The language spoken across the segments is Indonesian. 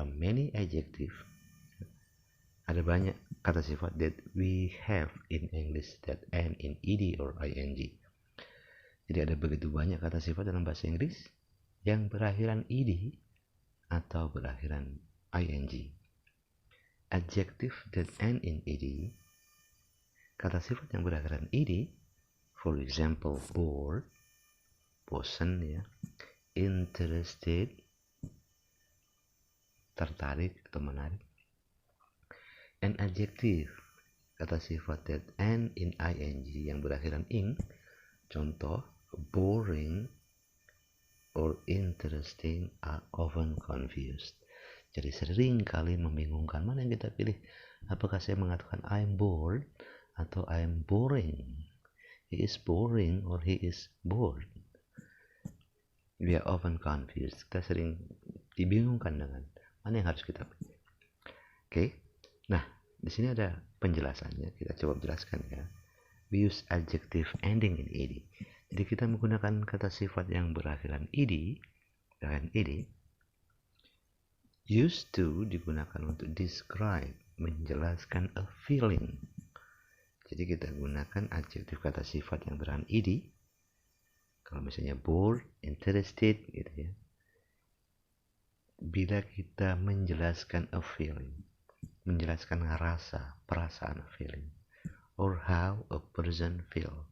many adjective. Ada banyak kata sifat that we have in English that end in ed or ing. Jadi ada begitu banyak kata sifat dalam bahasa Inggris yang berakhiran ed atau berakhiran ing. Adjective that end in ed, kata sifat yang berakhiran ed, for example bored, bosan ya, interested, tertarik atau menarik. An adjective, kata sifat that end in ing yang berakhiran ing, contoh boring or interesting are often confused. Jadi sering kali membingungkan, mana yang kita pilih? Apakah saya mengatakan I'm bored atau I'm boring? He is boring or he is bored. We are often confused. Kita sering dibingungkan dengan mana yang harus kita pilih. Oke. Nah, di sini ada penjelasannya. Kita coba jelaskan ya. We use adjective ending in ed. Jadi kita menggunakan kata sifat yang berakhiran ed, used to digunakan untuk describe, menjelaskan a feeling. Jadi kita gunakan adjektif kata sifat yang berakhiran ed. Kalau misalnya bored, interested gitu ya. Bila kita menjelaskan a feeling, menjelaskan rasa, perasaan, feeling, or how a person feel,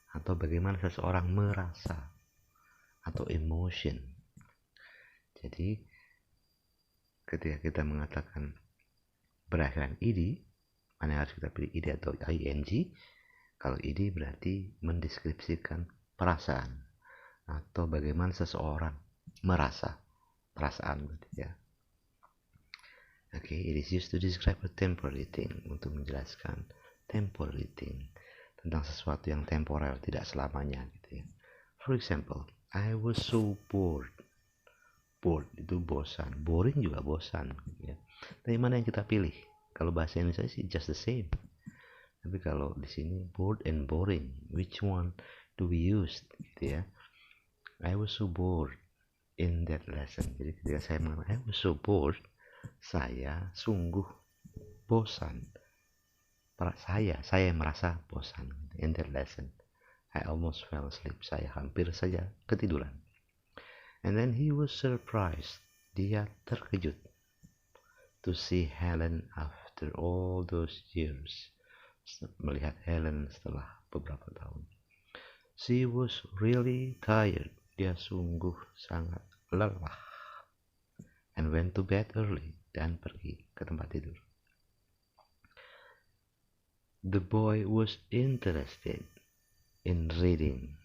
atau bagaimana seseorang merasa, atau emotion. Jadi ketika kita mengatakan berakhiran ed, mana harus kita pilih ed atau ing? Kalau ed berarti mendeskripsikan perasaan atau bagaimana seseorang merasa, perasaan berarti ya. Okay, it is used to describe a temporary thing, untuk menjelaskan temporary thing, tentang sesuatu yang temporer, tidak selamanya gitu ya. For example, I was so bored. Bored itu bosan, boring juga bosan gitu ya. Tapi mana yang kita pilih? Kalau bahasa Indonesia sih just the same. Tapi kalau di sini bored and boring, which one do we use gitu ya? I was so bored in that lesson. Jadi ketika saya mengatakan I was so bored, saya sungguh bosan. Saya merasa bosan in that lesson. I almost fell asleep. Saya hampir saja ketiduran. And then he was surprised. Dia terkejut to see Helen after all those years. Melihat Helen setelah beberapa tahun. She was really tired. Dia sungguh sangat lelah. And went to bed early. Dan pergi ke tempat tidur. The boy was interested in reading.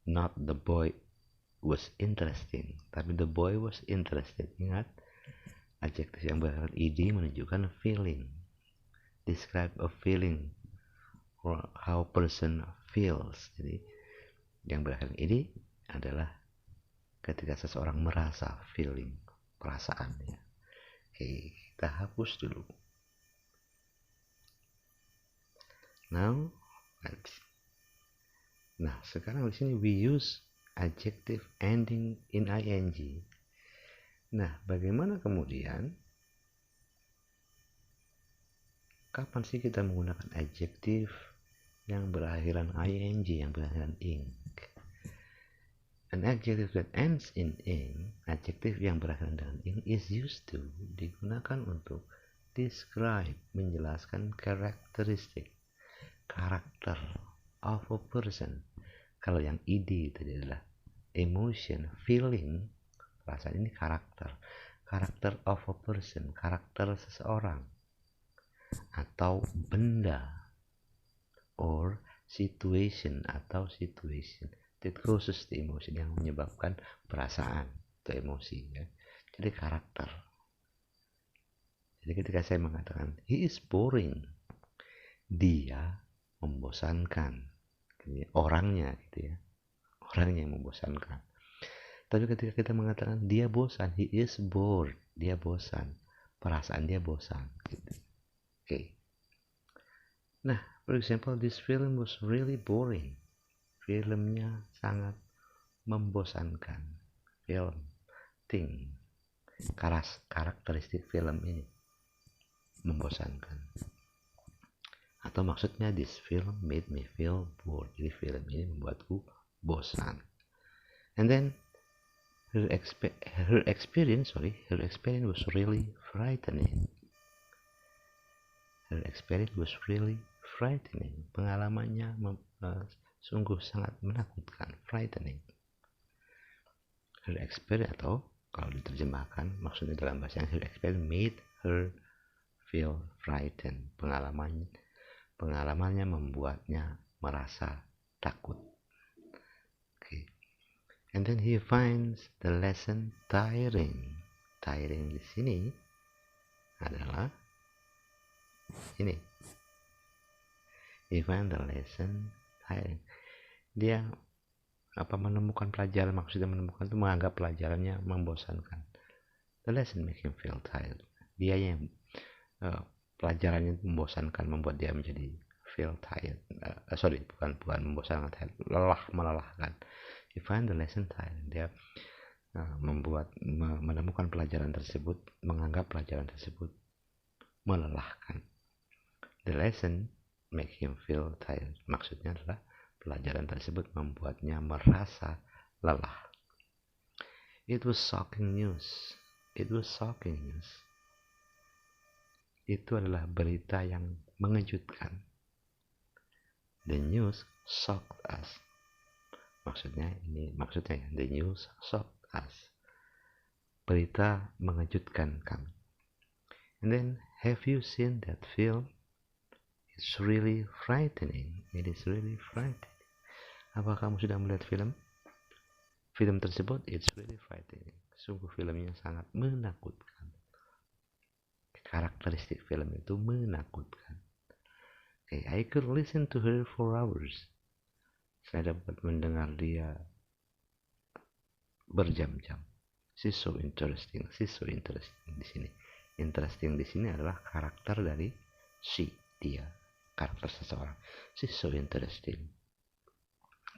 Not the boy was interesting, tapi the boy was interested. Ingat, adjektif yang berakhiran ed menunjukkan feeling. Describe a feeling or how person feels. Jadi yang berakhiran ed adalah ketika seseorang merasa, feeling, perasaannya. Oke, kita hapus dulu. Now, nah sekarang di sini we use adjective ending in ing. Nah, bagaimana kemudian? Kapan sih kita menggunakan adjektif yang berakhiran ing, yang berakhiran ing? An adjective that ends in ing, adjektif yang berakhiran dengan ing, is used to, digunakan untuk describe, menjelaskan karakteristik, karakter of a person. Kalau yang ed itu adalah emotion, feeling, perasaan, ini karakter. Karakter of a person, karakter seseorang atau benda, or situation atau situation that causes the emotion, yang menyebabkan perasaan atau emosi ya. Jadi karakter. Jadi ketika saya mengatakan he is boring, dia membosankan, orangnya gitu ya, orangnya yang membosankan. Tapi ketika kita mengatakan dia bosan, he is bored, dia bosan, perasaan dia bosan gitu. Okay. Nah, for example, this film was really boring. Filmnya sangat membosankan. Film, thing. karakteristik film ini membosankan. Atau maksudnya this film made me feel bored. Jadi film ini membuatku bosan. And then her experience was really frightening. Her experience was really frightening. Pengalamannya sungguh sangat menakutkan, frightening. Her experience, atau kalau diterjemahkan maksudnya dalam bahasa Inggris, her experience made her feel frightened. Pengalamannya membuatnya merasa takut. Okay. And then he finds the lesson tiring. Tiring di sini adalah ini. He finds the lesson tiring. Dia menemukan pelajaran, maksudnya menemukan itu menganggap pelajarannya membosankan. The lesson make him feel tired. Dia yang pelajarannya membosankan, membuat dia menjadi feel tired. Bukan membosankan, tired. Melelahkan. He find the lesson tiring. Dia menemukan pelajaran tersebut, menganggap pelajaran tersebut melelahkan. The lesson make him feel tired. Maksudnya adalah pelajaran tersebut membuatnya merasa lelah. It was shocking news. Itu adalah berita yang mengejutkan. The news shocked us. Maksudnya the news shocked us. Berita mengejutkan kami. And then, have you seen that film? It's really frightening. It is really frightening. Apa kamu sudah melihat film tersebut? It's really frightening. Sungguh filmnya sangat menakutkan. Karakteristik film itu menakutkan. Okay, I could listen to her for hours. Saya dapat mendengar dia berjam-jam. She's so interesting di sini. Interesting di sini adalah karakter dari dia, karakter seseorang. She's so interesting.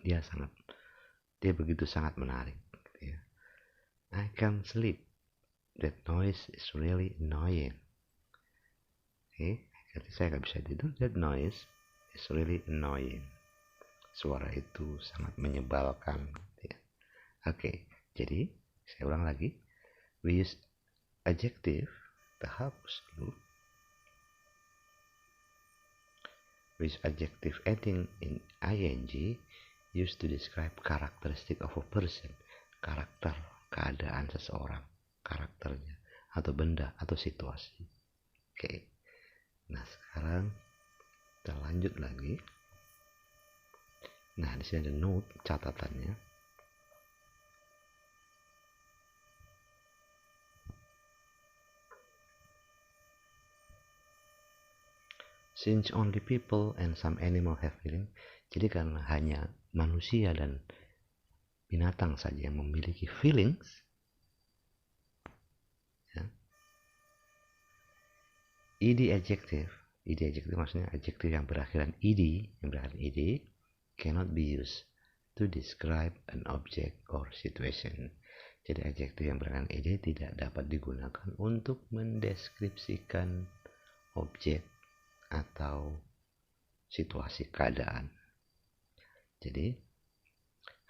Dia begitu sangat menarik. Gitu ya. I can't sleep. That noise is really annoying. Saya nggak bisa tidur. That noise is really annoying. Suara itu sangat menyebalkan. Ya. Jadi saya ulang lagi. We use adjective terhapus dulu. We use adjective ending in ing used to describe characteristic of a person. Karakter, keadaan seseorang, karakternya, atau benda, atau situasi. Nah sekarang kita lanjut lagi. Nah di sini ada note, catatannya. Since only people and some animal have feeling, jadi karena hanya manusia dan binatang saja yang memiliki feelings, ya. id adjective maksudnya adjektif yang berakhiran id, cannot be used to describe an object or situation. Jadi adjektif yang berakhiran id tidak dapat digunakan untuk mendeskripsikan objek atau situasi keadaan. Jadi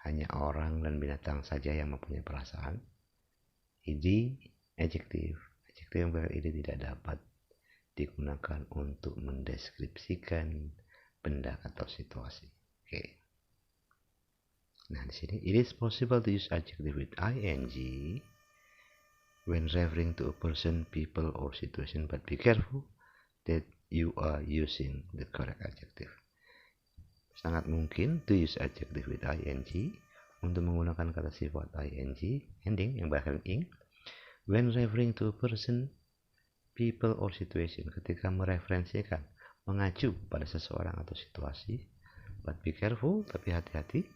hanya orang dan binatang saja yang mempunyai perasaan. Adjektif yang berakhiran id tidak dapat digunakan untuk mendeskripsikan benda atau situasi. Nah di sini, it is possible to use adjective with ing when referring to a person, people, or situation, but be careful that you are using the correct adjective. Sangat mungkin to use adjective with ing untuk menggunakan kata sifat ing ending yang berakhiran ing when referring to a person, people, or situation, ketika mereferensikan, mengacu pada seseorang atau situasi. But be careful, tapi hati-hati,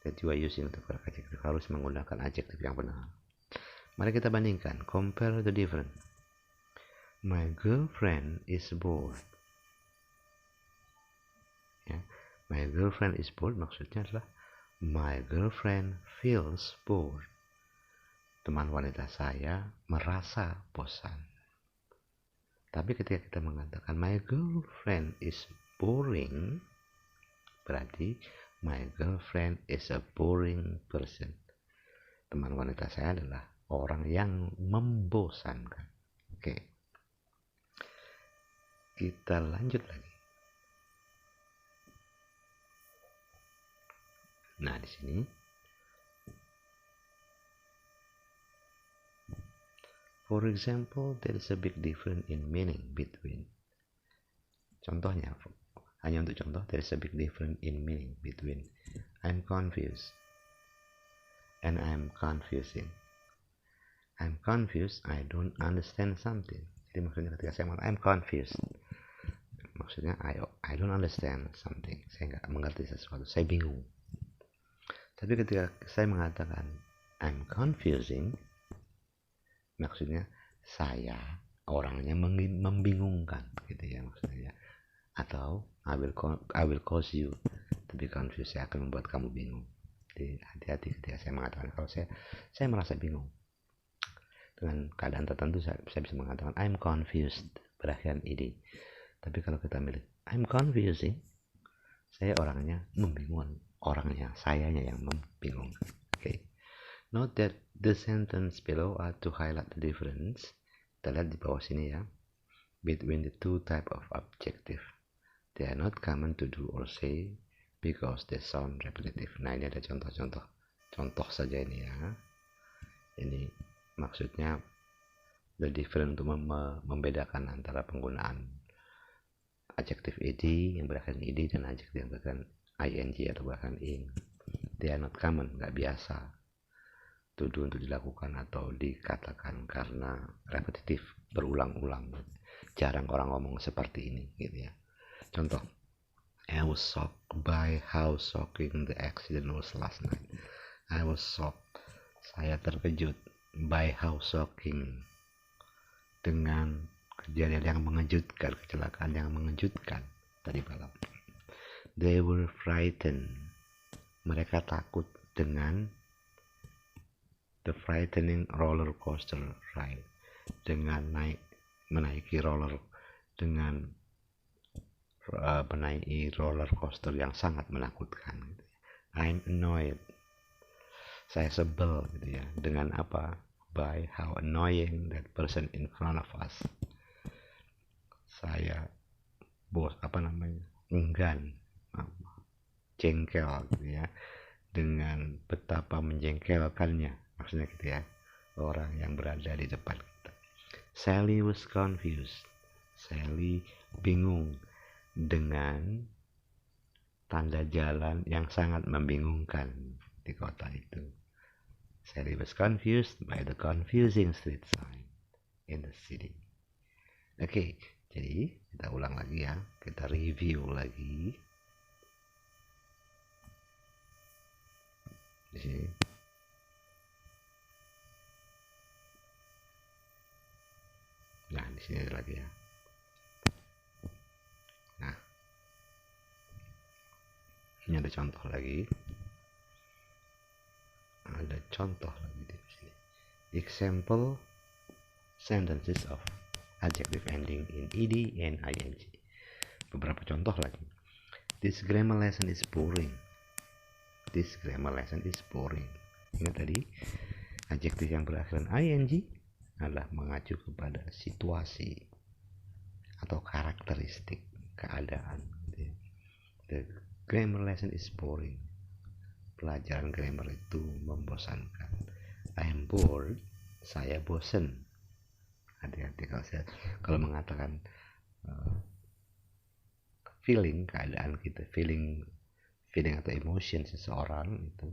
that you are using the correct adjective, harus menggunakan adjektif yang benar. Mari kita bandingkan, compare the difference. My girlfriend is bored. Ya, my girlfriend is bored maksudnya adalah my girlfriend feels bored. teman wanita saya merasa bosan. Tapi ketika kita mengatakan my girlfriend is boring, berarti my girlfriend is a boring person. Teman wanita saya adalah orang yang membosankan. Oke. Kita lanjut lagi. Nah, di sini for example, there is a big difference in meaning between. Contohnya, hanya untuk contoh, there is a big difference in meaning between I'm confused and I'm confusing. I'm confused, I don't understand something. Jadi maksudnya ketika saya mengatakan I'm confused, maksudnya I don't understand something. Saya nggak mengerti sesuatu, saya bingung. Tapi ketika saya mengatakan I'm confusing, maksudnya saya orangnya membingungkan, gitu ya maksudnya. Atau I will cause you to be confused, saya akan membuat kamu bingung. Jadi hati-hati ketika saya mengatakan kalau saya merasa bingung dengan keadaan tertentu, saya bisa mengatakan I'm confused berakhiran id. Tapi kalau kita milih I'm confusing, saya orangnya membingungkan, sayanya yang membingungkan. Okay. Note that the sentence below are to highlight the difference. Kita lihat di bawah sini ya, between the two type of adjective. They are not common to do or say because they sound repetitive. Nah, ini ada contoh saja ini ya. Ini maksudnya the difference untuk membedakan antara penggunaan adjektif ed yang berakhiran id dan adjektif yang berakhiran ing atau bahkan ing. They are not common, nggak biasa untuk dilakukan atau dikatakan karena repetitif, berulang-ulang. Jarang orang ngomong seperti ini, gitu ya. Contoh, I was shocked by how shocking the accident was last night. I was shocked, saya terkejut, by how shocking, dengan kejadian yang mengejutkan, kecelakaan yang mengejutkan tadi malam. They were frightened, mereka takut dengan the frightening roller coaster ride, dengan menaiki roller coaster yang sangat menakutkan. I'm annoyed, saya sebel, gitu ya, dengan apa? By how annoying that person in front of us. Saya enggan, jengkel, gitu ya, dengan betapa menjengkelkannya, maksudnya gitu ya, orang yang berada di depan kita. Sally was confused, Sally bingung dengan tanda jalan yang sangat membingungkan di kota itu. Sally was confused by the confusing street sign in the city. Oke, jadi kita ulang lagi ya, kita review lagi di sini. Nah, di sini ada lagi ya. Nah, ini ada contoh lagi. Ada contoh lagi di sini. Example sentences of adjective ending in ed and ing. Beberapa contoh lagi. This grammar lesson is boring. This grammar lesson is boring. Ingat tadi, adjektif yang berakhiran ing adalah mengacu kepada situasi atau karakteristik keadaan. The grammar lesson is boring. Pelajaran grammar itu membosankan. I am bored, saya bosan. Hati-hati kalau mengatakan feeling, keadaan kita, feeling atau emotion seseorang itu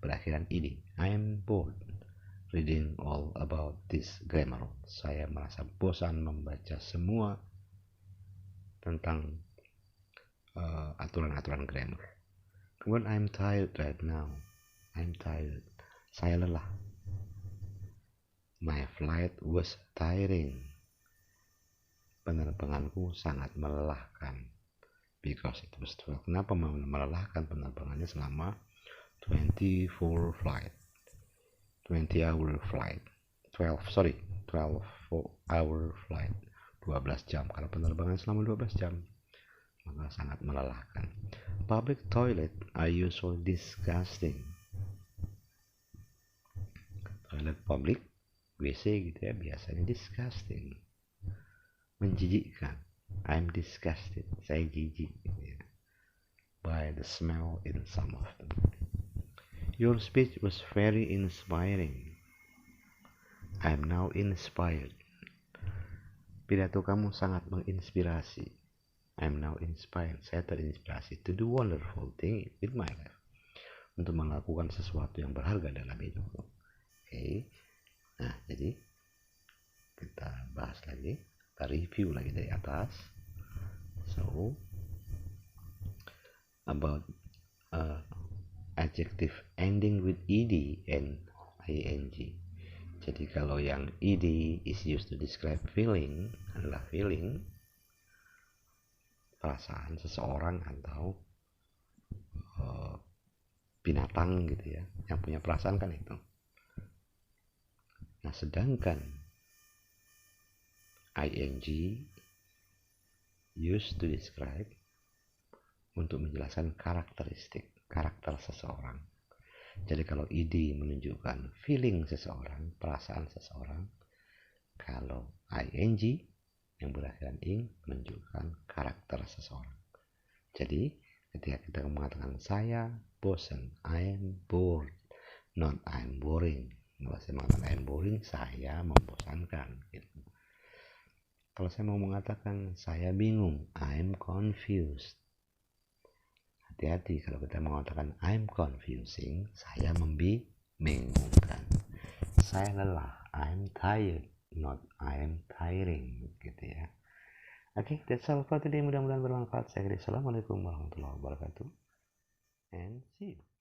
berakhiran id. I am bored reading all about this grammar. Saya merasa bosan membaca semua tentang aturan-aturan grammar. Kemudian I'm tired right now. I'm tired, saya lelah. My flight was tiring. Penerbanganku sangat melelahkan. Because it was 12. Kenapa melelahkan? Penerbangannya selama 24 flight. 20-hour flight. 12 hour flight. 12 jam. Kalau penerbangan selama 12 jam, maka sangat melelahkan. Public toilet are usually disgusting. Toilet public, WC gitu ya, biasanya disgusting, menjijikkan. I'm disgusted, saya jijik gitu ya, by the smell in some of them. Your speech was very inspiring. I'm now inspired. Pidato kamu sangat menginspirasi. I'm now inspired. Saya terinspirasi to do wonderful thing with my life. Untuk melakukan sesuatu yang berharga dalam hidupku. Oke. Nah, jadi kita bahas lagi, kita review lagi dari atas. So, about adjective ending with ed and ing. Jadi kalau yang ed is used to describe feeling, adalah feeling, perasaan seseorang atau binatang gitu ya, yang punya perasaan kan itu. Nah, sedangkan ing used to describe, untuk menjelaskan karakteristik, karakter seseorang. Jadi kalau id menunjukkan feeling seseorang, perasaan seseorang, kalau ing yang berakhiran ing menunjukkan karakter seseorang. Jadi ketika kita mengatakan saya bosan, I am bored, not I am boring. Kalau saya mengatakan I am boring, saya membosankan gitu. Kalau saya mau mengatakan saya bingung, I am confused. Hati-hati kalau kita mengatakan I'm confusing, saya membingungkan. Saya lelah, I'm tired, not I'm tiring, gitu ya. Oke, that's all for today. Mudah-mudahan bermanfaat. Saya kira assalamualaikum warahmatullahi wabarakatuh, and see you.